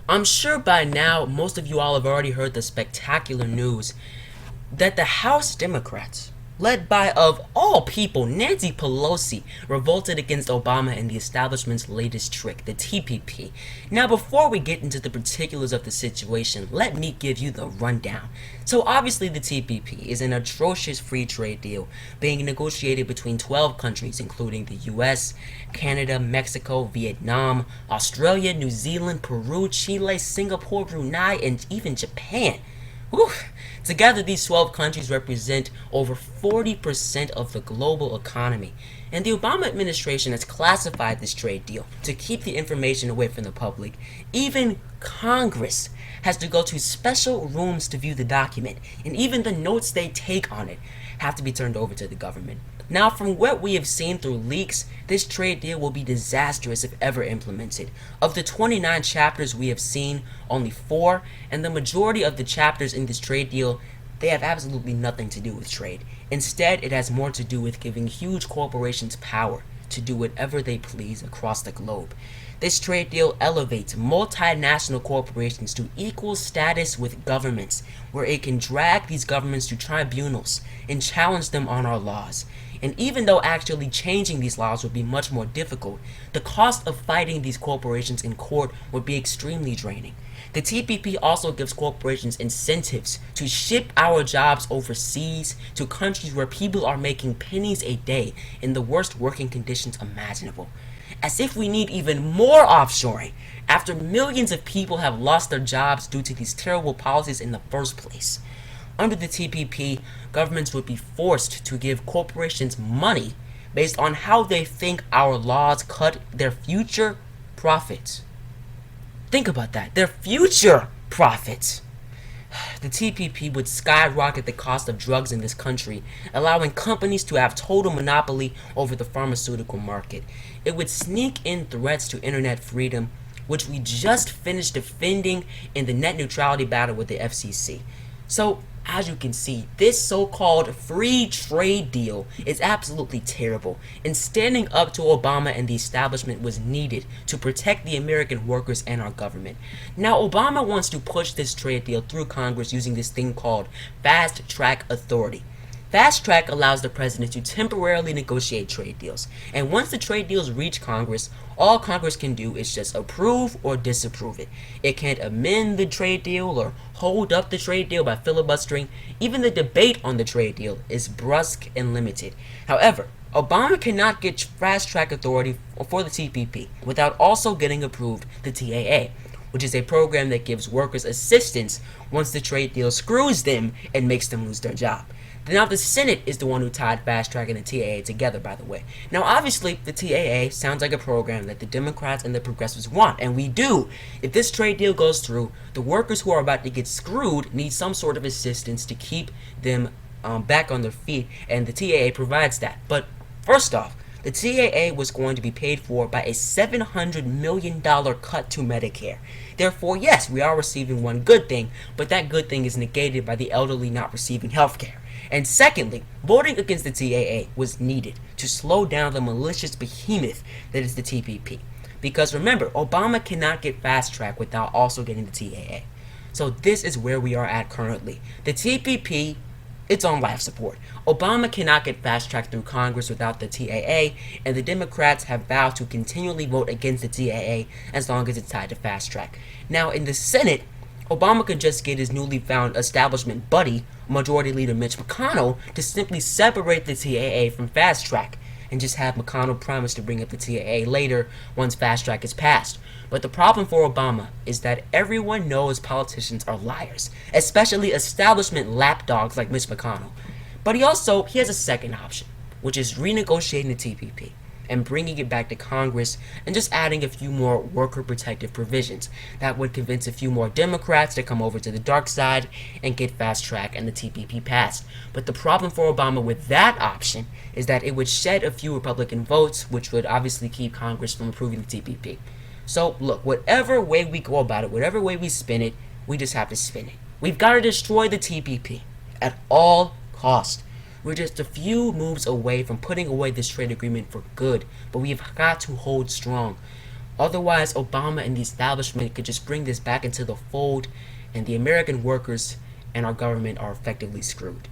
I'm sure by now most of you all have already heard the spectacular news that the House Democrats, led by, of all people, Nancy Pelosi, revolted against Obama and the establishment's latest trick, the TPP. Now, before we get into the particulars of the situation, let me give you the rundown. So, obviously, the TPP is an atrocious free trade deal being negotiated between 12 countries, including the US, Canada, Mexico, Vietnam, Australia, New Zealand, Peru, Chile, Singapore, Brunei, and even Japan. Whew. Together, these 12 countries represent over 40% of the global economy. And the Obama administration has classified this trade deal to keep the information away from the public. Even Congress has to go to special rooms to view the document, and even the notes they take on it have to be turned over to the government. Now, from what we have seen through leaks, this trade deal will be disastrous if ever implemented. Of the 29 chapters we have seen, only 4, and the majority of the chapters in this trade deal, they have absolutely nothing to do with trade. Instead, it has more to do with giving huge corporations power to do whatever they please across the globe. This trade deal elevates multinational corporations to equal status with governments, where it can drag these governments to tribunals and challenge them on our laws. And even though actually changing these laws would be much more difficult, the cost of fighting these corporations in court would be extremely draining. The TPP also gives corporations incentives to ship our jobs overseas to countries where people are making pennies a day in the worst working conditions imaginable. As if we need even more offshoring after millions of people have lost their jobs due to these terrible policies in the first place. Under the TPP, governments would be forced to give corporations money based on how they think our laws cut their future profits. Think about that. Their future profits. The TPP would skyrocket the cost of drugs in this country, allowing companies to have total monopoly over the pharmaceutical market. It would sneak in threats to internet freedom, which we just finished defending in the net neutrality battle with the FCC. So, as you can see, this so-called free trade deal is absolutely terrible, and standing up to Obama and the establishment was needed to protect the American workers and our government. Now, Obama wants to push this trade deal through Congress using this thing called fast track authority. Fast track allows the president to temporarily negotiate trade deals, and once the trade deals reach Congress, all Congress can do is just approve or disapprove it. It can't amend the trade deal or hold up the trade deal by filibustering. Even the debate on the trade deal is brusque and limited. However, Obama cannot get fast track authority for the TPP without also getting approved the TAA, which is a program that gives workers assistance once the trade deal screws them and makes them lose their job. Now, the Senate is the one who tied fast track and the TAA together, by the way. Now, obviously, the TAA sounds like a program that the Democrats and the progressives want, and we do. If this trade deal goes through, the workers who are about to get screwed need some sort of assistance to keep them back on their feet, and the TAA provides that. But first off, the TAA was going to be paid for by a $700 million cut to Medicare. Therefore, yes, we are receiving one good thing, but that good thing is negated by the elderly not receiving health care. And secondly, voting against the TAA was needed to slow down the malicious behemoth that is the TPP. Because remember, Obama cannot get fast track without also getting the TAA. So this is where we are at currently. The TPP, it's on life support. Obama cannot get fast track through Congress without the TAA, and the Democrats have vowed to continually vote against the TAA as long as it's tied to fast track. Now, in the Senate, Obama could just get his newly found establishment buddy, Majority Leader Mitch McConnell, to simply separate the TAA from fast track and just have McConnell promise to bring up the TAA later once fast track is passed. But the problem for Obama is that everyone knows politicians are liars, especially establishment lapdogs like Mitch McConnell. But he has a second option, which is renegotiating the TPP and bringing it back to Congress and just adding a few more worker protective provisions that would convince a few more Democrats to come over to the dark side and get fast track and the TPP passed. But the problem for Obama with that option is that it would shed a few Republican votes, which would obviously keep Congress from approving the TPP. So look, whatever way we go about it, whatever way we spin it, we just have to spin it. We've got to destroy the TPP at all cost. We're just a few moves away from putting away this trade agreement for good, but we've got to hold strong. Otherwise, Obama and the establishment could just bring this back into the fold, and the American workers and our government are effectively screwed.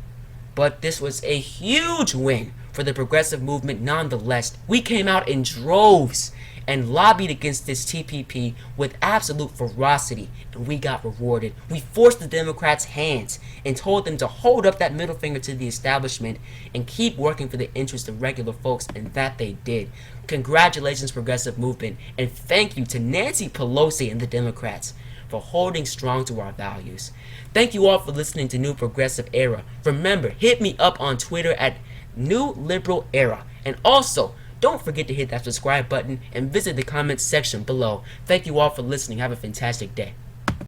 But this was a huge win for the progressive movement nonetheless. We came out in droves and lobbied against this TPP with absolute ferocity, and we got rewarded. We forced the Democrats' hands and told them to hold up that middle finger to the establishment and keep working for the interests of regular folks, and that they did. Congratulations, progressive movement, and thank you to Nancy Pelosi and the Democrats for holding strong to our values. Thank you all for listening to New Progressive Era. Remember, hit me up on Twitter at New Liberal Era. And also, don't forget to hit that subscribe button and visit the comments section below. Thank you all for listening. Have a fantastic day.